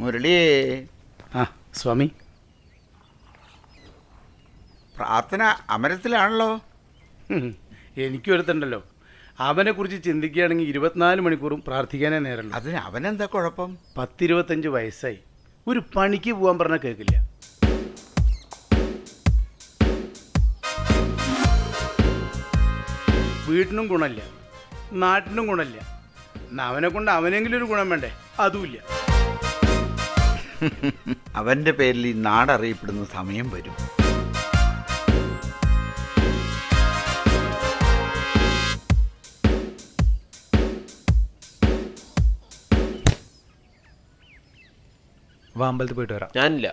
മുരളി. ആ സ്വാമി, പ്രാർത്ഥന അമരത്തിലാണല്ലോ. എനിക്കും ഒരുത്തുണ്ടല്ലോ. അവനെക്കുറിച്ച് ചിന്തിക്കുകയാണെങ്കിൽ 24 മണിക്കൂറും പ്രാർത്ഥിക്കാനേ നേരമുള്ളൂ. അതിന് അവനെന്താ കുഴപ്പം? 10-25 വയസ്സായി. ഒരു പണിക്ക് പോകാൻ പറഞ്ഞാൽ കേൾക്കില്ല. വീട്ടിനും ഗുണമില്ല, നാട്ടിനും ഗുണമില്ല. അവനെ കൊണ്ട് അവനെങ്കിലും ഒരു ഗുണം വേണ്ടേ? അതുമില്ല. അവൻ്റെ പേരിൽ ഈ നാടറിയപ്പെടുന്ന സമയം വരും. അമ്പലത്തിൽ പോയിട്ട് വരാം. ഞാനില്ല.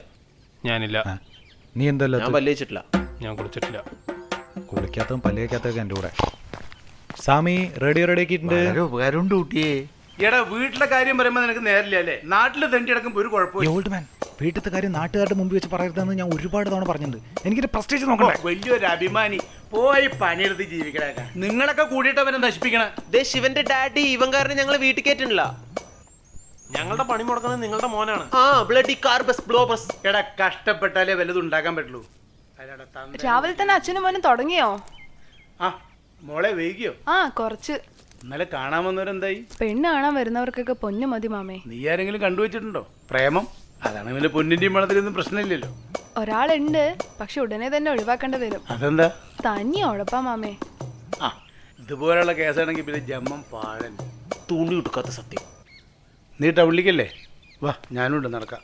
നീ എന്തല്ലോ? ഞാൻ പല്ല് വെച്ചിട്ടില്ല. ഞാൻ കുളിച്ചിട്ടില്ല. കുളിക്കാത്തതും പല്ല് വയ്ക്കാത്തതൊക്കെ എൻ്റെ കൂടെ. സ്വാമി റേഡിയോ ആക്കിയിട്ടുണ്ട്. ഉപകാരമുണ്ട് കുട്ടിയെ. എടാ, വീട്ടിലെ കാര്യം പറയുമ്പോൾ നിനക്ക് നേരില്ല അല്ലേ? നാട്ടിൽ തെണ്ടി അടക്കുമ്പോൾ ഒരു കുഴപ്പമില്ല. ഓൾഡ് മാൻ, വീട്ടിലത്തെ കാര്യം നാട്ടുകാരുടെ മുമ്പ് വെച്ച് പറയരുതെന്ന് ഞാൻ ഒരുപാട് തവണ പറഞ്ഞിട്ടുണ്ട്. എനിക്കൊരു പ്രസ്റ്റേജ് നോക്കണ്ടേ? വലിയൊരു അഭിമാനി പോയി പണിയെടുത്ത് ജീവിക്കണേക്ക. നിങ്ങളൊക്കെ കൂടിയിട്ട് അവനെ നശിപ്പിക്കണം. ശിവന്റെ ഡാഡി ഇവൻ കാരണം ഞങ്ങളെ വീട്ടിൽ കയറ്റുന്നില്ല. ഞങ്ങളുടെ പണി മുടക്കുന്നത് നിങ്ങളുടെ മോനാണ്. എടാ, കഷ്ടപ്പെട്ടാലേ വലുത് ഉണ്ടാക്കാൻ പറ്റുള്ളൂ. രാവിലെ തന്നെ അച്ഛനും മോനും തുടങ്ങിയോ? ആ മോളെ വൈകിയോ? ആ കുറച്ച്. ഇന്നലെ കാണാൻ വന്നവരെന്തായി? പെണ്ണ് കാണാൻ വരുന്നവർക്കൊക്കെ പൊന്നു മതി മാമേ. നീ ആരെങ്കിലും കണ്ടുവച്ചിട്ടുണ്ടോ? പ്രേമം അതാണ്. ഇവന്റെ പൊന്നിന്റെയും മണത്തിലൊന്നും പ്രശ്നമില്ലല്ലോ. ഒരാളുണ്ട്, പക്ഷെ ഉടനെ തന്നെ ഒഴിവാക്കേണ്ടി വരും. അതെന്താ? തന്നി ഉഴപ്പാ മാമേ. ആ ഇതുപോലുള്ള കേസാണെങ്കിൽ പിന്നെ ജമ്മം പാഴൻ. തൂണ്ടി കൊടുക്കാത്ത സത്യം. നീ ടൗണിലേക്കല്ലേ? വാ, ഞാനുണ്ട്, നടക്കാം.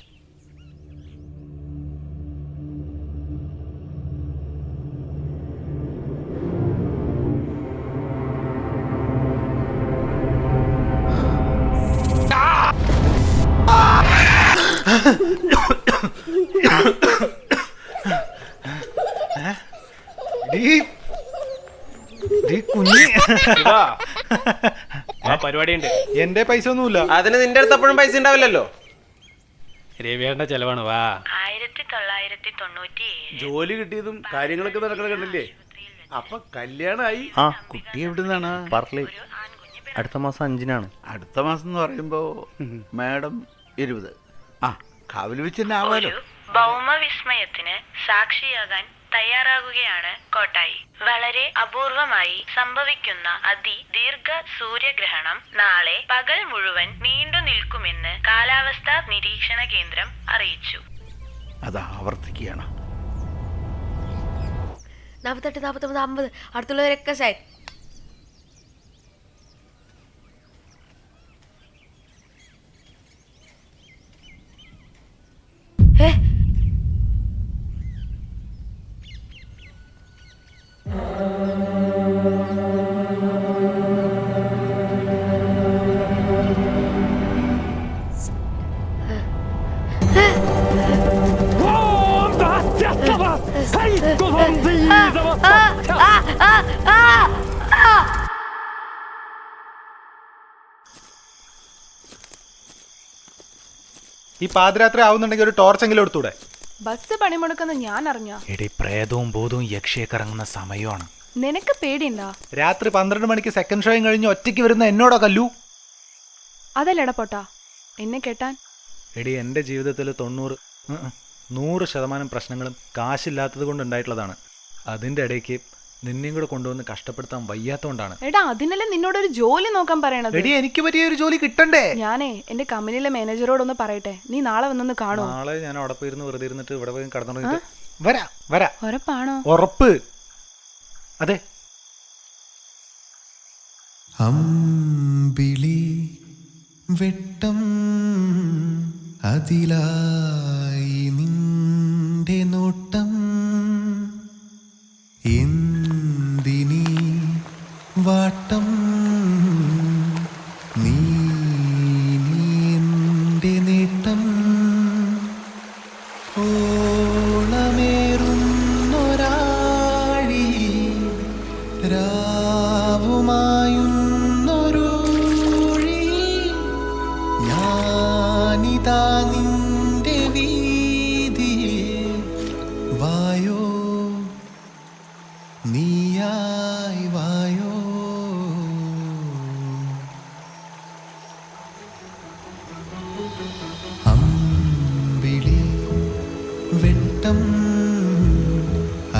പരിപാടിയുണ്ട്. എന്റെ പൈസ ഒന്നുമില്ല. അതിന് നിന്റെ അടുത്ത് എപ്പോഴും പൈസ ഉണ്ടാവില്ലല്ലോ. രവിയേട്ടന്റെ ചെലവാണ്. വാ. 1997 ജോലി കിട്ടിയതും കാര്യങ്ങളൊക്കെ നടക്കണ കണ്ടില്ലേ? അപ്പൊ കല്യാണമായി. ആ കുട്ടി എവിടുന്നാണ്? പാർലി. അടുത്ത മാസം 5-നാണ്. അടുത്ത മാസം എന്ന് പറയുമ്പോ മാഡം 20. ആ കാവൽ വെച്ച് തന്നെ ആവാലോ. ഭൗമവിസ്മയത്തിന് സാക്ഷിയാകാൻ തയ്യാറാകുകയാണ് കോട്ടായി. വളരെ അപൂർവമായി സംഭവിക്കുന്ന അതിദീർഘ സൂര്യഗ്രഹണം നാളെ പകൽ മുഴുവൻ നീണ്ടു നിൽക്കുമെന്ന് കാലാവസ്ഥാ നിരീക്ഷണ കേന്ദ്രം അറിയിച്ചു. അത് ആവർത്തിക്കുകയാണ്. 48, 49, 50 അടുത്തുള്ളവരൊക്കെ സൈഡ്. ഈ പാതിരാത്രി ആവുന്നുണ്ടെങ്കിൽ ഒരു ടോർച്ചെങ്കിലും എടുത്തൂടെ? ബസ് പണിമുടക്കുന്ന ഞാൻ അറിഞ്ഞ. എടി പ്രേതവും ഭൂതവും യക്ഷയൊക്കെ ഇറങ്ങുന്ന സമയമാണ്. നിനക്ക് പേടിയുണ്ടാ? രാത്രി 12 മണിക്ക് സെക്കൻഡ് ഷോയും കഴിഞ്ഞ് ഒറ്റയ്ക്ക് വരുന്ന എന്നോടോ കല്ലു? അതല്ലടാ പൊട്ടാ എന്നെ കേട്ടാൻ. എടി എൻ്റെ ജീവിതത്തിൽ 100% പ്രശ്നങ്ങളും കാശില്ലാത്തത് കൊണ്ട് ഉണ്ടായിട്ടുള്ളതാണ്. അതിൻ്റെ ഇടയ്ക്ക് നിന്നെയും കൂടെ കൊണ്ടുവന്ന് കഷ്ടപ്പെടുത്താൻ വയ്യാത്തോണ്ടാണ്. എടാ അതിനല്ലേ നിന്നോടൊരു ജോലി നോക്കാൻ പറയണത്. എടി എനിക്ക് പറ്റിയ ഒരു ജോലി കിട്ടണ്ടേ? ഞാനേ എന്റെ കമ്പനിയിലെ മാനേജറോടൊന്ന് പറയട്ടെ, നീ നാളെ വന്നൊന്ന് കാണൂ. നാളെ ഞാൻ അവിടെ പോയിരുന്ന് വെറുതെ ഇരുന്നിട്ട് ഇവിടെ പോയി കടന്നു വരാ. ഉറപ്പാണോ? ഉറപ്പ്. അതെ. അമ്പിളി വെട്ടം അതിലായി നിന്റെ നോട്ടം എന്തിനീ വാട്ടം നീ എന്റെ നേട്ടം ഓളമേറുന്നൊരാഴി രാവുമായുന്നൊരൂഴി ഞാനിതാ നിന്റെ വീതിയിൽ വായോ നീയായി വായോ. അമ്പിളി വെട്ടം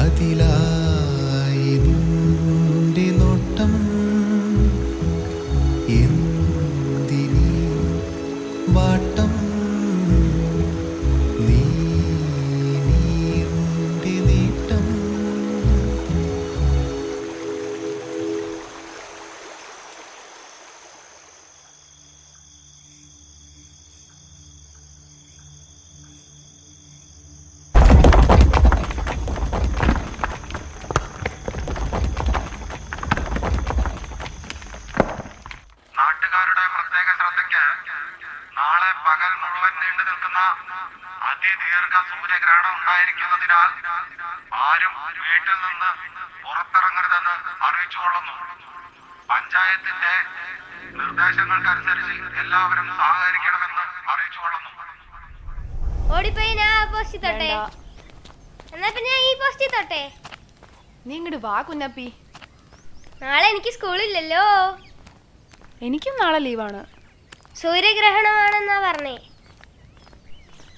അതിലായി നിന്റെ നോട്ടം എന്തിനീ വാട്ടം നീ എന്റെ നേട്ടം. നാട്ടുകാരുടെ പ്രത്യേക ശ്രദ്ധയ്ക്ക് നാളെ പകൽ മുഴുവൻ നീണ്ടു നിൽക്കുന്ന അതിദീർഘ സൂര്യഗ്രഹണം ഉണ്ടായിരിക്കുന്നതിനാൽ ആരും വീട്ടിൽ നിന്ന് പുറത്തിറങ്ങരുതെന്ന് അറിയിച്ചുകൊള്ളുന്നു. പഞ്ചായത്തിന്റെ നിർദ്ദേശങ്ങൾക്കനുസരിച്ച് എല്ലാവരും സഹകരിക്കണമെന്ന് അറിയിച്ചുകൊള്ളുന്നു. ഓടിപ്പോയി ഞാൻ ആ പോസ്റ്റിൽ തൊട്ടെ. എന്നാ പിന്നെ ഞാൻ ഈ പോസ്റ്റിൽ തൊട്ടെ. നീ ഇങ്ങോട്ട് വാ കുഞ്ഞപ്പി. നാളെ എനിക്ക് സ്കൂളില്ലല്ലോ. എനിക്കും നാളെ ലീവാണ്. സൂര്യഗ്രഹണമാണെന്നാ പറഞ്ഞേ.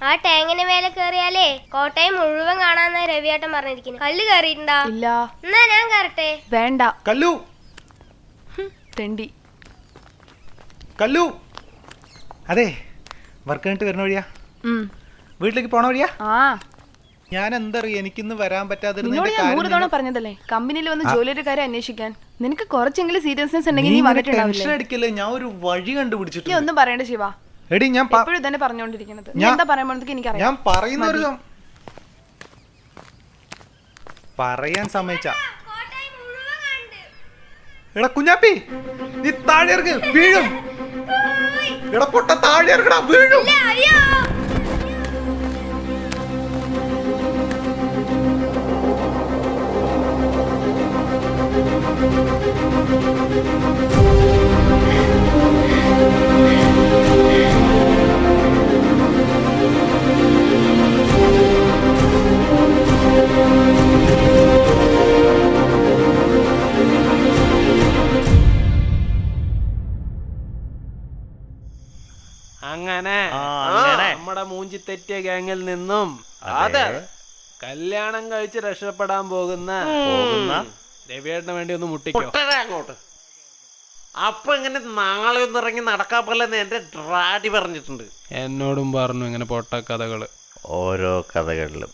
ആ ടാങ്കിന്റെ മേലെ കയറിയാലേ കോട്ടയം മുഴുവൻ കാണാന്നാ രവിയേട്ടൻ പറഞ്ഞിരിക്കുന്നു. കല്ല് കയറിയിട്ടുണ്ടാ? ഇല്ല. എന്നാ ഞാൻ കയറട്ടെ? വേണ്ട. കല്ലു തെണ്ടി. കല്ലു. അതെ, വർക്ക് കഴിഞ്ഞിട്ട് വരുന്ന വഴിയാ? വീട്ടിലേക്ക് പോണ വഴിയാ? ആ ഞാൻ എന്തറിയ എനിക്കിന്ന് വരാൻ നിന്നോട് ഞാൻ 100 തവണ പറഞ്ഞതല്ലേ കമ്പനിയിൽ വന്ന് ജോലിയുടെ കാര്യം അന്വേഷിക്കാൻ. നിനക്ക് കുറച്ചെങ്കിലും സീരിയസ്നെസ് ഉണ്ടെങ്കിൽ നീ വന്നിട്ടുണ്ടാവില്ലേ? ഞാൻ ഒരു വഴി നീ കണ്ടുപിടിച്ചിട്ടുണ്ട്. ഒന്നും പറയണ്ട ശിവ. എടി ഞാൻ എപ്പോഴും തന്നെ പറഞ്ഞോണ്ടിരിക്കുന്നത്. നീ എന്താ പറയാൻ പോകുന്നത് എനിക്കറിയാം. ഞാൻ പറയുന്ന ഒരു പറയാൻ സമ്മതിച്ച എടാ കുഞ്ഞാപ്പി നീ താഴെ ഇറങ്ങ് വീഴും. എടാ പൊട്ട താഴെ ഇറങ്ങടാ വീഴും. അങ്ങനെ നമ്മുടെ മൂഞ്ചി തെറ്റിയ ഗ്യാങ്ങിൽ നിന്നും അതെ കല്യാണം കഴിച്ച് രക്ഷപ്പെടാൻ പോകുന്ന രവിയേട്ടന് വേണ്ടി ഒന്ന് മുട്ടിക്കോ അങ്ങോട്ട്. അപ്പൊ ഇങ്ങനെ നാളെ ഒന്ന് ഇറങ്ങി നടക്കാൻ പോലെ എന്റെ ഡ്രാഡി പറഞ്ഞിട്ടുണ്ട്. എന്നോടും പറഞ്ഞു ഇങ്ങനെ പൊട്ട കഥകള്. ഓരോ കഥകളിലും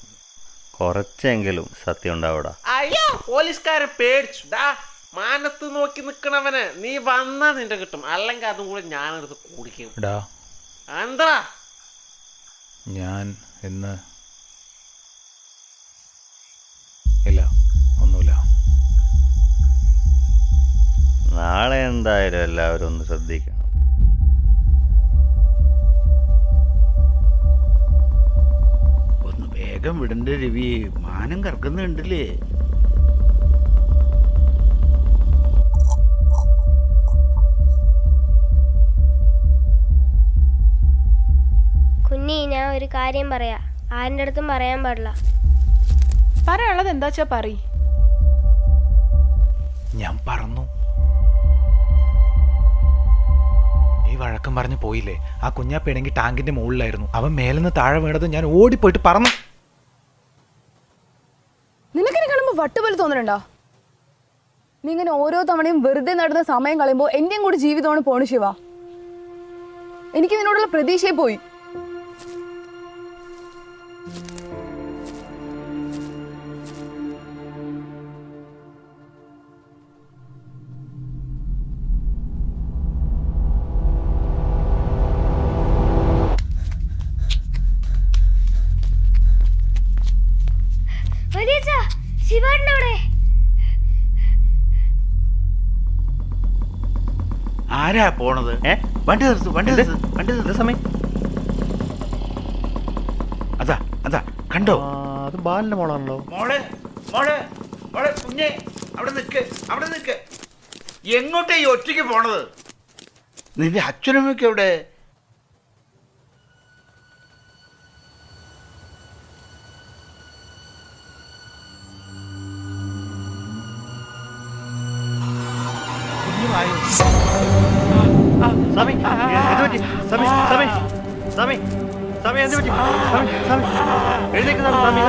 കുറച്ചെങ്കിലും സത്യം ഉണ്ടാവൂടാ. അയ്യോ പോലീസുകാരെ പേടിച്ചു. മാനത്ത് നോക്കി നിക്കണവന് നീ വന്നാ നിന്റെ കിട്ടും, അല്ലെങ്കിൽ അതും കൂടെ ഞാനെടുത്ത് കുടിക്കും. എന്താ ഞാൻ ഇന്ന് ഇല്ല ഒന്നുമില്ല. നാളെ എന്തായാലും എല്ലാവരും ഒന്ന് ശ്രദ്ധിക്കണം. ഒന്ന് വേഗം വിടണ്ട രവി, മാനം കറക്കുന്നുണ്ടല്ലേ? കുഞ്ഞി ഒരു കാര്യം പറയാ. ആരുടെ അടുത്തും പറയാൻ പാടില്ല. പറയാനുള്ളത് എന്താച്ചാ പറയ്. ഞാൻ പറന്നു. ഈ വഴക്കം പറഞ്ഞ് പോയില്ലേ, ആ കുഞ്ഞാപ്പേണെങ്കിൽ ടാങ്കിന്റെ മുകളിലായിരുന്നു. അവൻ മേലെന്ന് താഴെ വീണത് ഞാൻ ഓടിപ്പോയിട്ട് പറന്നു. നിനക്കെന്നെ കാണുമ്പോ വട്ടുപോലെ തോന്നുന്നുണ്ടോ? നീ ഇങ്ങനെ ഓരോ തവണയും വെറുതെ നടന്ന സമയം കളയുമ്പോ എന്റെയും കൂടി ജീവിതമാണ് പോണു ശിവ. എനിക്ക് നിന്നോടുള്ള പ്രതീക്ഷയെ പോയി. വലിയച്ഛാ, ശിവേട്ടനവിടെ? ആരാ പോണത്? വണ്ടി നിർത്ത്, വണ്ടി നിർത്ത്, വണ്ടി നിർത്ത്. സമയം അതാ അതാ കണ്ടോ? അത് ബാലിന്റെ മോളാണല്ലോ. മോളെ മോളെ മോളെ കുഞ്ഞെ, അവിടെ നിൽക്ക്, അവിടെ നിൽക്ക്. എങ്ങോട്ടാ ഈ ഒറ്റയ്ക്ക് പോണത്? നിന്റെ അച്ഛനമ്മയ്ക്ക് എവിടെ? സമി എന്ത് പറ്റി? സമി സമി സമി സമി എന്ത് പറ്റി? സമി സമി എഴുന്നേക്ക് സമി സമി.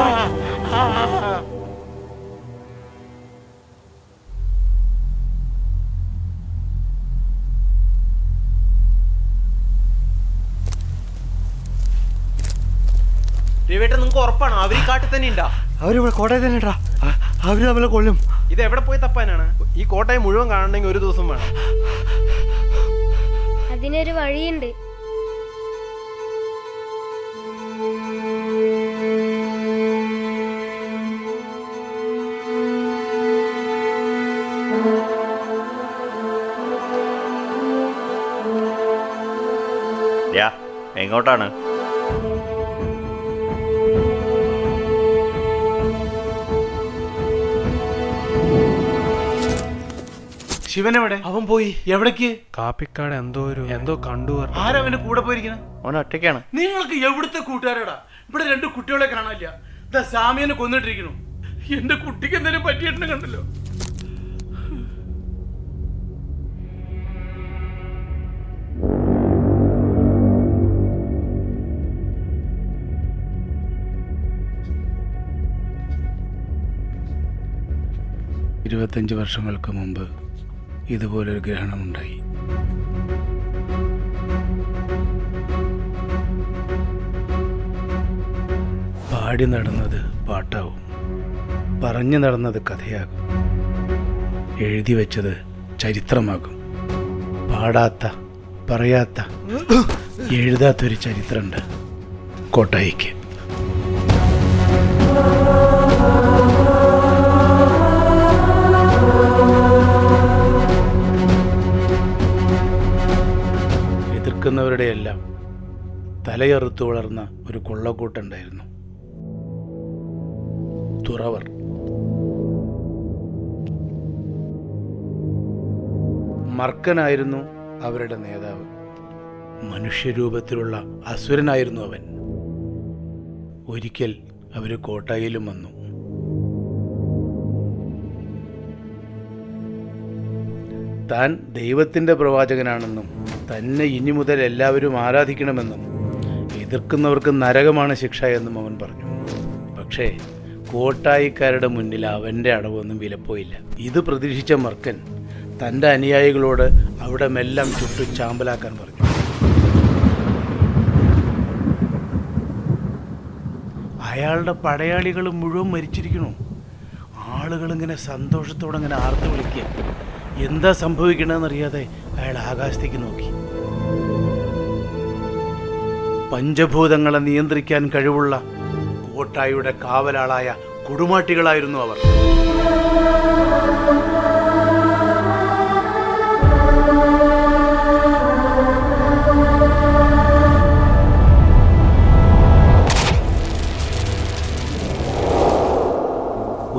രവിയേട്ടൻ നിങ്ങൾക്ക് ഉറപ്പാണോ അവര് ഈ കാട്ടിൽ തന്നെ ഉണ്ടാ? അവരിവിടെ കോട്ടയത്ത് തന്നെ ഇട്ടാ. അവര് തമ്മിൽ കൊള്ളും. ഇത് എവിടെ പോയി തപ്പാനാണ്? ഈ കോട്ടയം മുഴുവൻ കാണണമെങ്കിൽ ഒരു ദിവസം വേണം. അതിനൊരു വഴിയുണ്ട്. എങ്ങോട്ടാണ്? ശിവനെവിടെ? അവൻ പോയി. എവിടേക്ക്? കാപ്പിക്കാട് എന്തോ കണ്ടു. ആരവന്റെ കൂടെ പോയിരിക്കുന്നത്? അവൻ ഒറ്റയ്ക്കാണ്. നിങ്ങൾക്ക് എവിടുത്തെ കൂട്ടുകാരടാ? ഇവിടെ 2 കുട്ടികളെ കാണാനില്ല. ഇതാ സാമിയനെ കൊന്നിട്ടിരിക്കുന്നു. എന്റെ കുട്ടിക്ക് എന്തെങ്കിലും പറ്റിയിട്ടുണ്ട് കണ്ടല്ലോ. ഇരുപത്തഞ്ച് വർഷങ്ങൾക്ക് മുമ്പ് ഇതുപോലൊരു ഗ്രഹണമുണ്ടായി. പാടി നടന്നത് പാട്ടാവും, പറഞ്ഞു നടന്നത് കഥയാകും, എഴുതി വെച്ചത് ചരിത്രമാകും. പാടാത്ത, പറയാത്ത, എഴുതാത്തൊരു ചരിത്രമുണ്ട് കോട്ടായിക്ക്. എതിർക്കുന്നവരുടെയെല്ലാം തലയറുത്തു വളർന്ന ഒരു കൊള്ളക്കൂട്ടുണ്ടായിരുന്നു, തുറവർ. മർക്കനായിരുന്നു അവരുടെ നേതാവ്. മനുഷ്യരൂപത്തിലുള്ള അസുരനായിരുന്നു അവൻ. ഒരിക്കൽ അവർ കോട്ടായിലും വന്നു. താൻ ദൈവത്തിൻ്റെ പ്രവാചകനാണെന്നും തന്നെ ഇനി മുതൽ എല്ലാവരും ആരാധിക്കണമെന്നും എതിർക്കുന്നവർക്ക് നരകമാണ് ശിക്ഷ എന്നും അവൻ പറഞ്ഞു. പക്ഷേ കോട്ടായിക്കാരുടെ മുന്നിൽ അവൻ്റെ അടവൊന്നും വിലപ്പോയില്ല. ഇത് പ്രതീക്ഷിച്ച മർക്കൻ തൻ്റെ അനുയായികളോട് അവിടെ മെല്ലാം ചുട്ടു ചാമ്പലാക്കാൻ പറഞ്ഞു. അയാളുടെ പടയാളികൾ മുഴുവൻ മരിച്ചിരിക്കണു. ആളുകളിങ്ങനെ സന്തോഷത്തോടെ ഇങ്ങനെ ആർത്തു വിളിക്കുക. എന്താ സംഭവിക്കണമെന്നറിയാതെ അയാൾ ആകാശത്തേക്ക് നോക്കി. പഞ്ചഭൂതങ്ങളെ നിയന്ത്രിക്കാൻ കഴിവുള്ള കോട്ടായിയുടെ കാവലാളായ കുടുമാട്ടികളായിരുന്നു അവർ.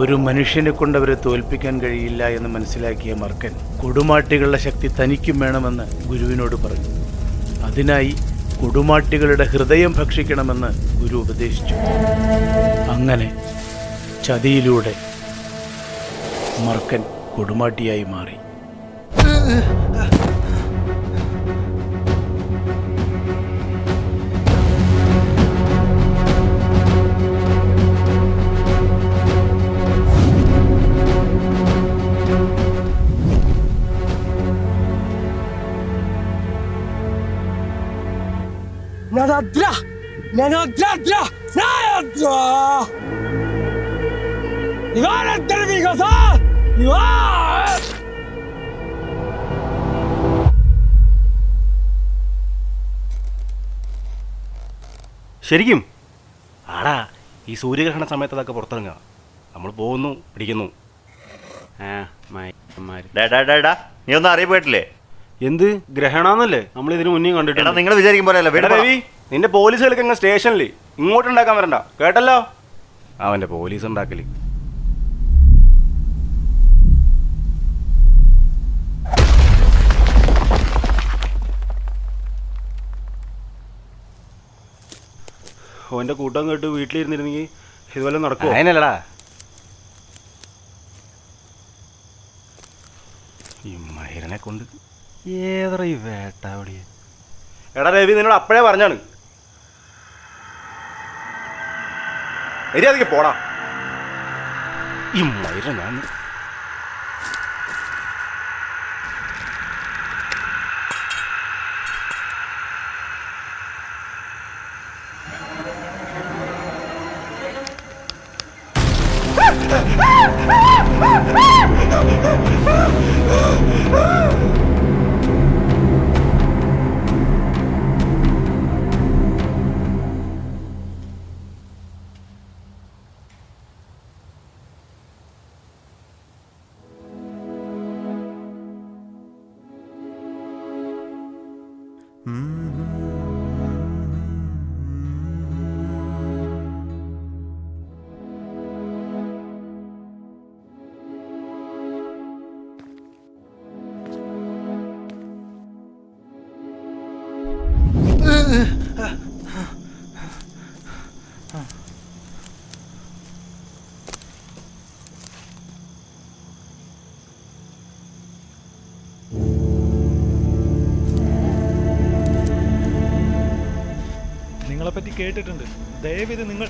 ഒരു മനുഷ്യനെ കൊണ്ടവരെ തോൽപ്പിക്കാൻ കഴിയില്ല എന്ന് മനസ്സിലാക്കിയ മർക്കൻ കൊടുമാട്ടികളുടെ ശക്തി തനിക്കും വേണമെന്ന് ഗുരുവിനോട് പറഞ്ഞു. അതിനായി കൊടുമാട്ടികളുടെ ഹൃദയം ഭക്ഷിക്കണമെന്ന് ഗുരു ഉപദേശിച്ചു. അങ്ങനെ ചതിയിലൂടെ മർക്കൻ കൊടുമാട്ടിയായി മാറി. ശരിക്കും ആടാ, ഈ സൂര്യഗ്രഹണ സമയത്ത് അതൊക്കെ പുറത്തിറങ്ങുക. നമ്മൾ പോകുന്നു, പിടിക്കുന്നു. നീ ഒന്നും അറിയപ്പെട്ടില്ലേ? എന്ത് ഗ്രഹണമെന്നല്ലേ നമ്മൾ ഇതിനു മുന്നേ കണ്ടിട്ടുണ്ട്. നിങ്ങൾ വിചാരിക്കും പോലെ രവി, നിന്റെ പോലീസുകൾക്ക് അങ്ങ് സ്റ്റേഷനിൽ ഇങ്ങോട്ട് ഉണ്ടാക്കാൻ വരണ്ട, കേട്ടല്ലോ? അവന്റെ പോലീസ് ഉണ്ടാക്കല്. ഓന്റെ കൂട്ടം കേട്ട് വീട്ടിലിരുന്നിരുന്നെങ്കിൽ ഇതുപോലെ നടക്കും. അതിനല്ലടാ ഈ മഹിരനെ കൊണ്ട് ഏതറ ഈ വേട്ടാവടിയ. എടാ രവി, നിന്നോട് അപ്പോഴേ പറഞ്ഞാണ്, മര്യാദയ്ക്ക് പോടാ. ഈ മഹിര ഞാൻ നിങ്ങളെപ്പറ്റി കേട്ടിട്ടുണ്ട്. ദയവിത് നിങ്ങൾ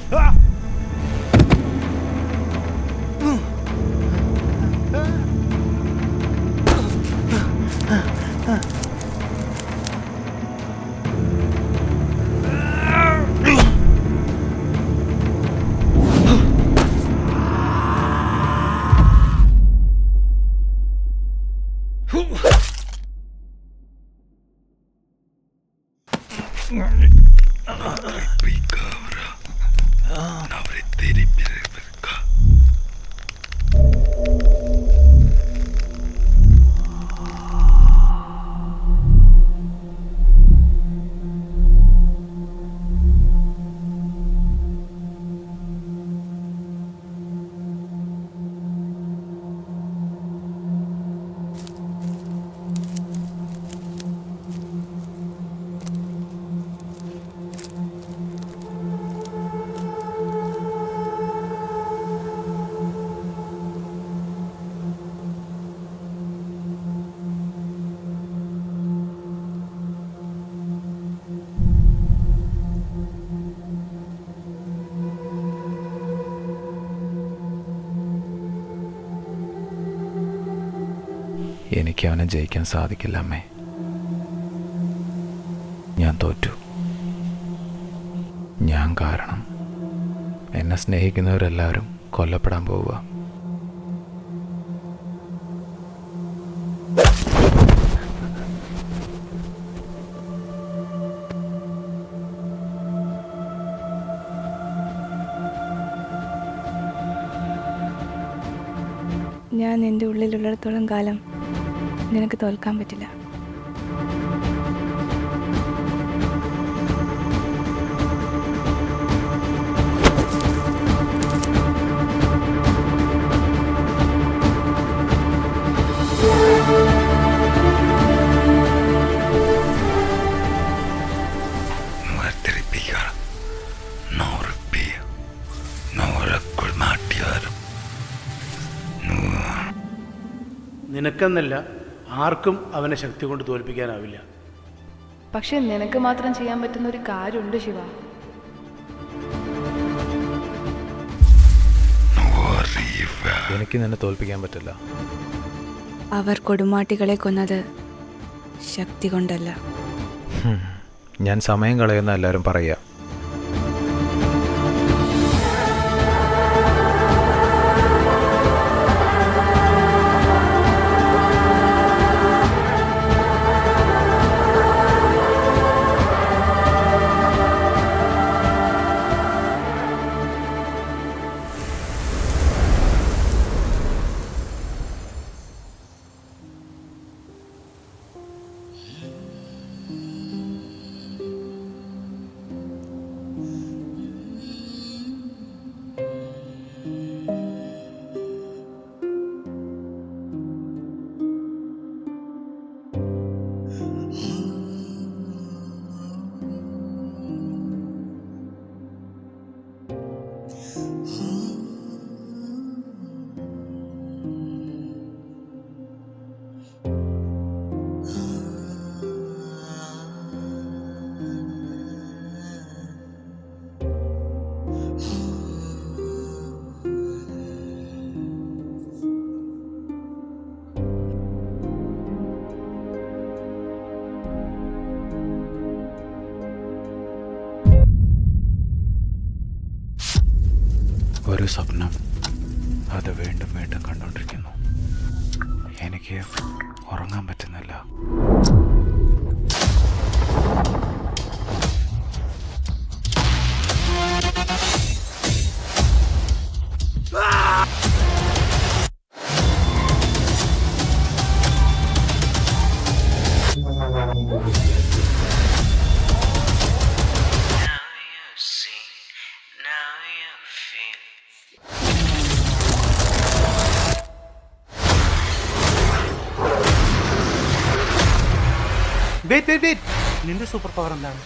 എനിക്ക് അവനെ ജയിക്കാൻ സാധിക്കില്ല അമ്മേ. ഞാൻ തോറ്റു. ഞാൻ കാരണം എന്നെ സ്നേഹിക്കുന്നവരെല്ലാവരും കൊല്ലപ്പെടാൻ പോവുക. ഞാൻ നിന്റെ ഉള്ളിലുള്ളിടത്തോളം കാലം നിനക്ക് തോൽക്കാൻ പറ്റില്ല. നിനക്കെന്നല്ല ആർക്കും അവനെ ശക്തി കൊണ്ട് തോൽപ്പിക്കാനാവില്ല. പക്ഷെ നിനക്ക് മാത്രം ചെയ്യാൻ പറ്റുന്ന ഒരു കാര്യമുണ്ട് ശിവ. എനിക്ക് നിന്നെ തോൽപ്പിക്കാൻ പറ്റില്ല. അവർ കൊടുമാട്ടികളെ കൊന്നത് ശക്തി കൊണ്ടല്ല. ഞാൻ സമയം കളയുന്ന എല്ലാവരും പറയുക. ഒരു സ്വപ്നം അത് വീണ്ടും വീണ്ടും കണ്ടുകൊണ്ടിരിക്കുന്നു. എനിക്ക് ഉറങ്ങാൻ പറ്റുന്നില്ല. നിന്റെ സൂപ്പർ പവർ എന്താണ്?